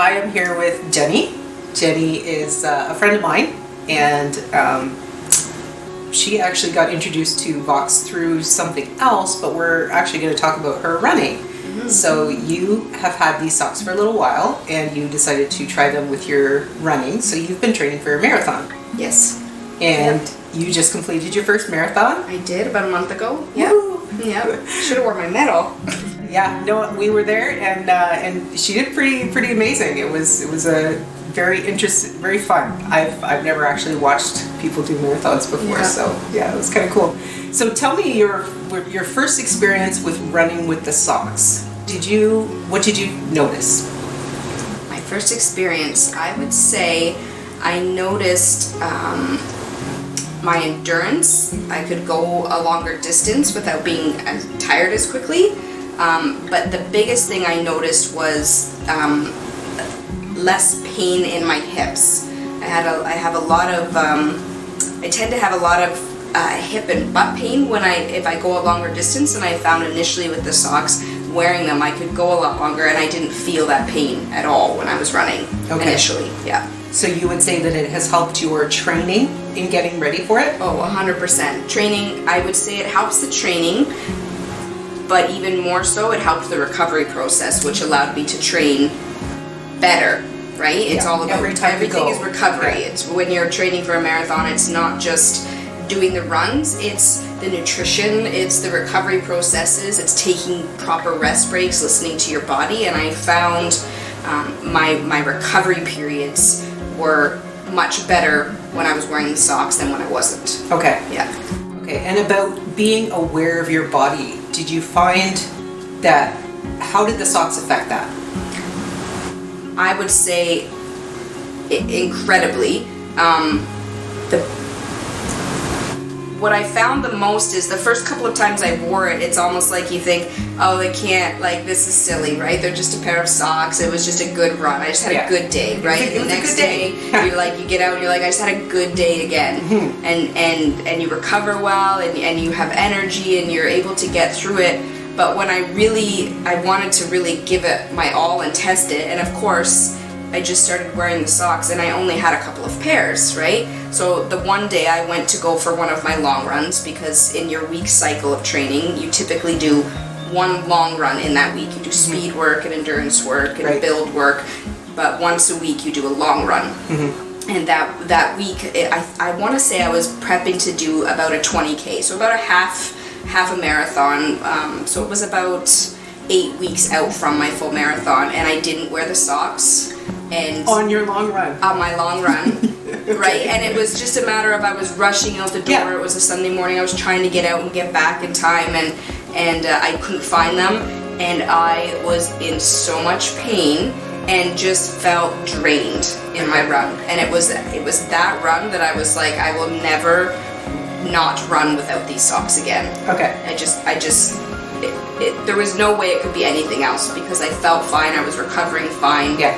I am here with Jenny. Jenny is a friend of mine, and she actually got introduced to Vox through something else, but we're actually going to talk about her running. Mm-hmm. So you have had these socks for a little while, and you decided to try them with your running. So you've been training for a marathon. Yes. And you just completed your first marathon? I did about a month ago. Yeah. Yeah. Should have worn my medal. Yeah. No, we were there, and she did pretty amazing. It was a very interesting, very fun. I've never actually watched people do marathons before, so yeah, it was kind of cool. So tell me your first experience with running with the socks. What did you notice? My first experience, I would say, I noticed my endurance. I could go a longer distance without being as tired as quickly. But the biggest thing I noticed was less pain in my hips. I tend to have a lot of hip and butt pain if I go a longer distance, and I found initially with the socks, wearing them, I could go a lot longer, and I didn't feel that pain at all when I was running initially. Yeah. So you would say that it has helped your training in getting ready for it? Oh, 100%. Training, I would say it helps the training, but even more so, it helped the recovery process, which allowed me to train better, right? It's all about everything is recovery. Yeah. It's when you're training for a marathon, it's not just doing the runs, it's the nutrition, it's the recovery processes, it's taking proper rest breaks, listening to your body, and I found my recovery periods were much better when I was wearing the socks than when I wasn't. Okay. Yeah. Okay, and about being aware of your body, did you find that, how did the socks affect that? I would say incredibly. What I found the most is the first couple of times I wore it, it's almost like you think, oh, they can't, like, this is silly, right? They're just a pair of socks. It was just a good run. I just had a good day, right? The next day, you get out and you're like, I just had a good day again. Mm-hmm. And you recover well, and you have energy, and you're able to get through it. But when I wanted to really give it my all and test it, and of course, I just started wearing the socks, and I only had a couple of pairs, right? So the one day I went to go for one of my long runs, because in your week cycle of training, you typically do one long run in that week. You do speed work and endurance work and build work, but once a week you do a long run. Mm-hmm. And that week, I want to say I was prepping to do about a 20K, so about a half a marathon. So it was about 8 weeks out from my full marathon, and I didn't wear the socks. And on your long run? On my long run, right? And it was just a matter of I was rushing out the door. Yeah. It was a Sunday morning. I was trying to get out and get back in time, and I couldn't find them, and I was in so much pain and just felt drained in my run. And it was that run that I was like, I will never not run without these socks again. Okay. There was no way it could be anything else, because I felt fine. I was recovering fine. Yeah.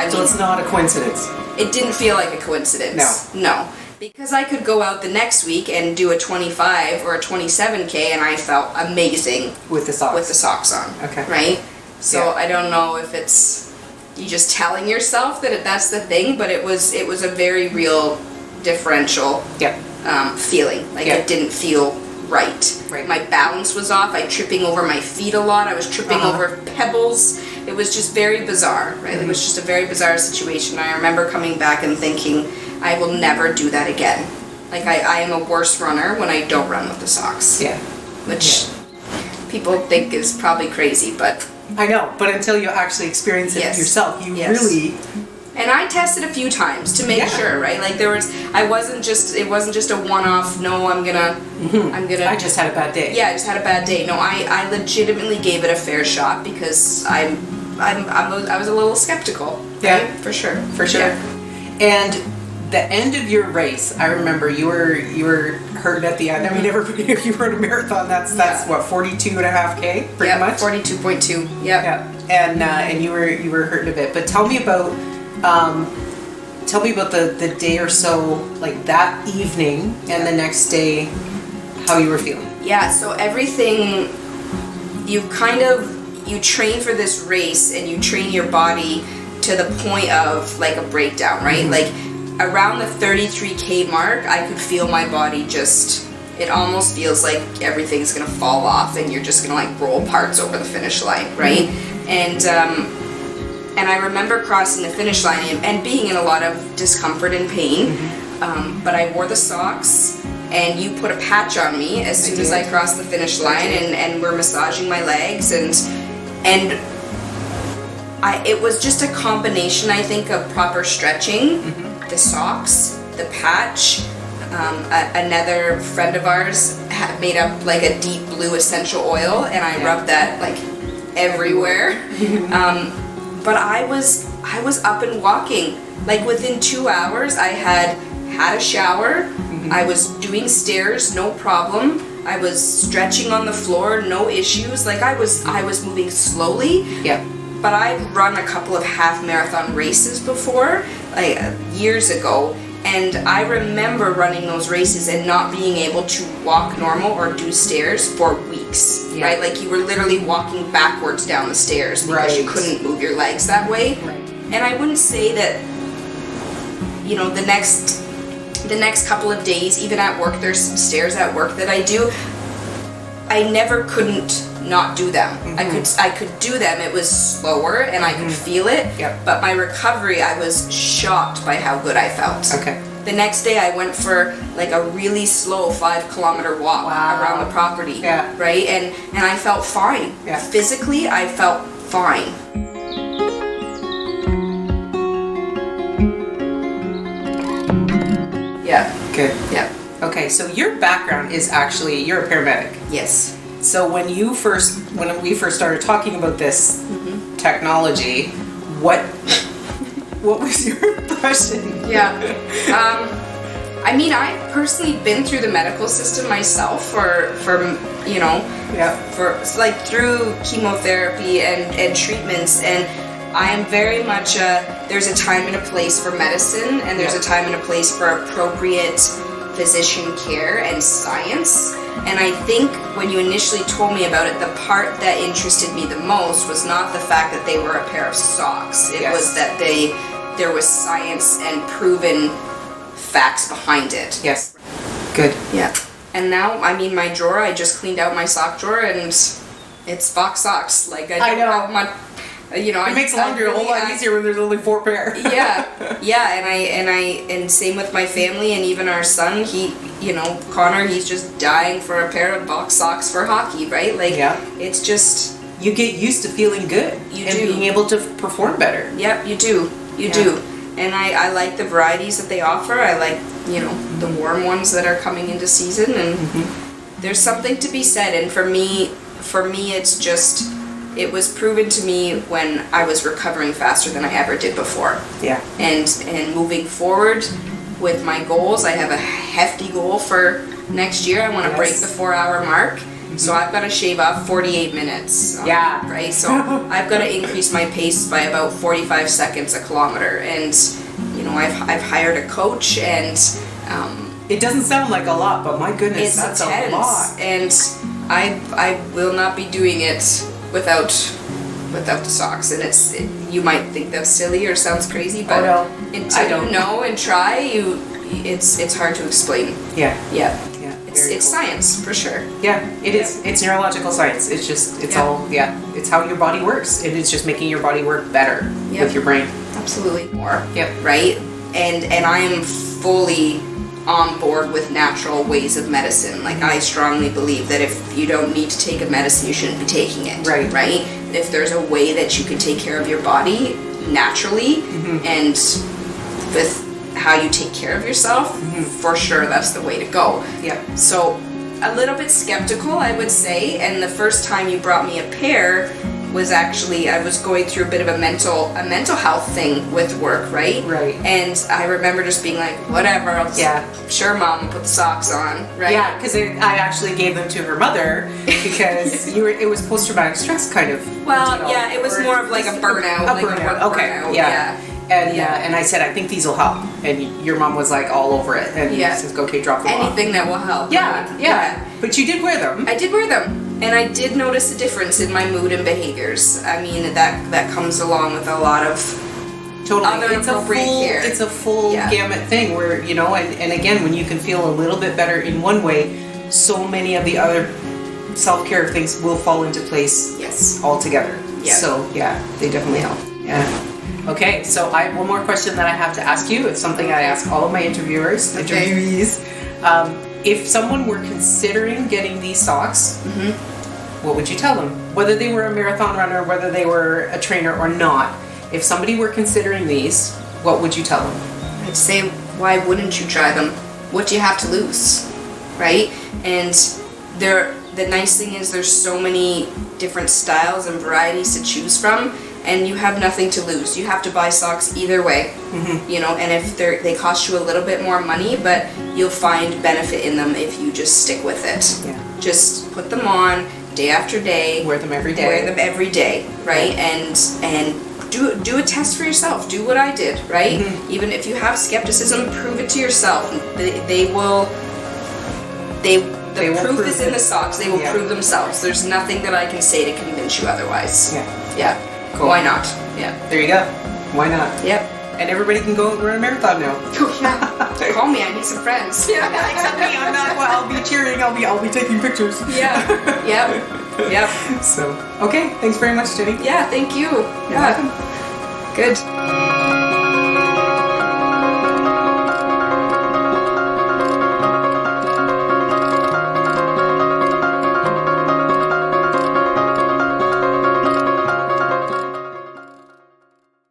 So it's not a coincidence. It didn't feel like a coincidence. No. Because I could go out the next week and do a 25 or a 27K, and I felt amazing with the socks on. Okay. Right? So I don't know if it's you just telling yourself that that's the thing, but it was a very real differential feeling. Like it didn't feel right. My balance was off. I tripping over my feet a lot. I was tripping over pebbles. It was just very bizarre, right? Mm-hmm. It was just a very bizarre situation. I remember coming back and thinking, I will never do that again. Like, I am a worse runner when I don't run with the socks. Yeah. Which people think is probably crazy, but... I know, but until you actually experience it yourself, you really... And I tested a few times to make sure, right? Like it wasn't just a one-off, no, I'm gonna... I just had a bad day. Yeah, I just had a bad day. No, I legitimately gave it a fair shot, because I was a little skeptical. Yeah. Right? For sure. Yeah. And the end of your race, I remember you were hurt at the end. I mean, if you run a marathon, that's what, 42.5K, pretty much? 42.2. Yeah. And you were hurting a bit. But tell me about the day or so, like that evening and the next day, how you were feeling. Yeah, so everything, you train for this race, and you train your body to the point of like a breakdown, right? Like around the 33K mark, I could feel my body just, it almost feels like everything's gonna fall off and you're just gonna like roll parts over the finish line, right? And I remember crossing the finish line and being in a lot of discomfort and pain, but I wore the socks, and you put a patch on me as soon as I crossed the finish line, and were massaging my legs, and it was just a combination, I think, of proper stretching, the socks, the patch. Another friend of ours had made up like a deep blue essential oil, and I rubbed that like everywhere. But I was up and walking. Like within 2 hours, I had a shower. I was doing stairs, no problem. I was stretching on the floor, no issues. Like I was moving slowly. Yeah. But I've run a couple of half marathon races before, like years ago, and I remember running those races and not being able to walk normal or do stairs for weeks, right? Like you were literally walking backwards down the stairs because you couldn't move your legs that way. Right. And I wouldn't say that, you know, the next couple of days, even at work, there's some stairs at work that I do. I never couldn't not do them. I could do them. It was slower and I could feel it. Yep. But my recovery, I was shocked by how good I felt. Okay. The next day I went for like a really slow 5-kilometer walk around the property. Yeah. Right? And I felt fine. Yeah. Physically, I felt fine. Yeah. Good. Yeah. Okay, so your background is actually, you're a paramedic. Yes. So when we first started talking about this technology, what was your impression? Yeah. I mean, I've personally been through the medical system myself for you know, for like through chemotherapy and treatments, and I am very much there's a time and a place for medicine, and there's a time and a place for appropriate physician care and science. And I think when you initially told me about it, the part that interested me the most was not the fact that they were a pair of socks. It was that there was science and proven facts behind it. Yes. Good. Yeah. And now, I mean, my drawer, I just cleaned out my sock drawer, and it's VOXXLife. Like I don't have much. You know, it makes laundry a whole lot easier when there's only 4 pair. you get used to feeling good and being able to perform better. Yep, you do, do. And I like the varieties that they offer. I like, you know, the warm ones that are coming into season, and there's something to be said. And for me, it's just. It was proven to me when I was recovering faster than I ever did before. Yeah. And moving forward with my goals, I have a hefty goal for next year. I want to break the 4-hour mark. So I've got to shave off 48 minutes. Right? So I've got to increase my pace by about 45 seconds a kilometer. And, you know, I've hired a coach, and it doesn't sound like a lot, but my goodness, that's a lot. And I will not be doing it without the socks, and you might think that's silly or sounds crazy, but until you know and try, it's hard to explain. It's science for sure. It is. It's neurological science. It's just it's how your body works. It is just making your body work better with your brain. Absolutely. More. Right. And I am fully on board with natural ways of medicine. Like, I strongly believe that if you don't need to take a medicine, you shouldn't be taking it. Right? If there's a way that you can take care of your body naturally and with how you take care of yourself, for sure that's the way to go. So a little bit skeptical, I would say, and the first time you brought me a pair was actually, I was going through a bit of a mental health thing with work, right? And I remember just being like, whatever, I'll just, sure, Mom, put the socks on, right? Yeah, because I actually gave them to her mother because it was post-traumatic stress kind of. Well, it was more of like a burnout. And I said, I think these will help. And your mom was like all over it. And says, okay, drop them off. Anything that will help. But you did wear them. I did wear them. And I did notice a difference in my mood and behaviors. I mean, that comes along with a lot of Totally. other It's a appropriate full, care. it's a full Yeah. gamut thing where, you know, and again, when you can feel a little bit better in one way, so many of the other self-care things will fall into place Yes. altogether. Yeah. So yeah, they definitely help. Yeah. Okay, so I have one more question that I have to ask you. It's something I ask all of my interviewees. If someone were considering getting these socks, what would you tell them? Whether they were a marathon runner, whether they were a trainer or not, if somebody were considering these, what would you tell them? I'd say, why wouldn't you try them? What do you have to lose, right? And the nice thing is there's so many different styles and varieties to choose from, and you have nothing to lose. You have to buy socks either way, you know, and if they cost you a little bit more money, but you'll find benefit in them if you just stick with it. Yeah. Just put them on day after day. Wear them every day. Wear them every day, right? And do a test for yourself. Do what I did, right? Even if you have skepticism, prove it to yourself. The proof is in the socks. They will prove themselves. There's nothing that I can say to convince you otherwise. Yeah. Cool. Why not? Yeah. There you go. Why not? Yep. And everybody can go run a marathon now. Call me. I need some friends. Yeah, except me. I'm not. Well, I'll be cheering. I'll be taking pictures. Yeah. Yep. So, okay. Thanks very much, Jenny. Yeah. Thank you. You're welcome. Good.